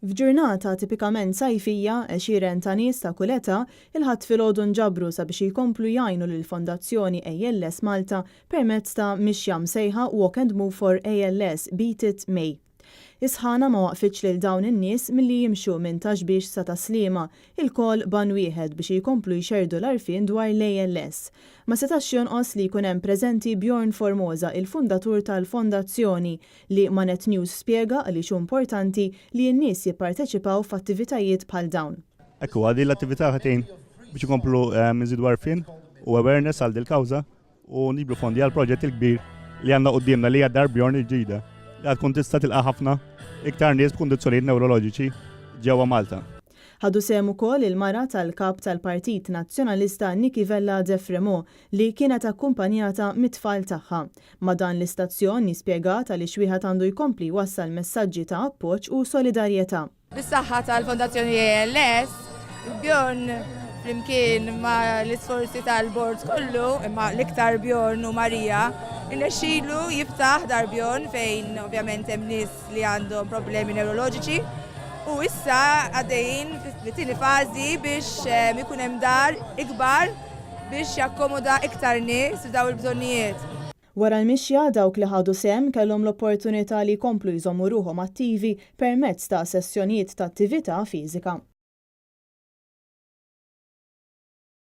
F'ġurnata tipikament sajfija, għexieren ta' nies ta' kull età il-ħadd filgħodu nġabru sabiex jkomplu jgħinu lill-Fondazzjoni ALS Malta permezz ta' mixja msejħa Walk and Move for ALS Beat It May. Is-sħana ma waqfitx lil dawn in-nies milli jimxu minn taxbix sa taslima, il-kol ban wieħed biex jkomplu jxerdu l-arfin dwar l-ALS. Ma setax jonqos li jkun hemm preżenti Bjorn Formosa, il-fundatur tal-fondazzjoni, li Manet News spjega għaliex importanti li n-nies jipparteċipaw f'attivitajiet bħal dawn. Ekku għadi l-attività ħatin biex ikomplu nżidu arfin u awareness għal dil-kawża u niblu fondi għal proġett il-kbir li għandna qudiemna li għaddar Bjorn il-ġdida. Li għad tista' tilqa' ħafna iktar nies b'kundizzjonijiet neuroloġiċi ġewwa Malta. Ħadu sehem ukoll il-mara tal-kap tal-Partit Nazzjonalista Niki Vella De Fremo li kienet akkumpanjata mit-tfal tagħha. Ma dan l-istazzjon nispjegat għaliex wieħed għandu jkompli wassal messaġġi ta' appoġġ u solidarjetà. Bis-saħħa tal-Fondazzjoni ALS, Bjorn flimkien ma l-isforzi tal-bord kollu, imma l-iktar Bjorn u Marija, innexxielu jiftaħ dar Bjorn fejn ovvjament hemm nies li għandhom problemi neuroloġiċi u issa għaddejjin fit-tieni fażi biex ikun hemm dar ikbar biex jakkomoda iktar nies f'daw il-bżonnijiet. Wara l-mixja dawk li ħadu sehem kellhom l-opportunità li jkomplu jżommu ruhom attivi permezz ta' sessjonijiet ta' attività fiżika.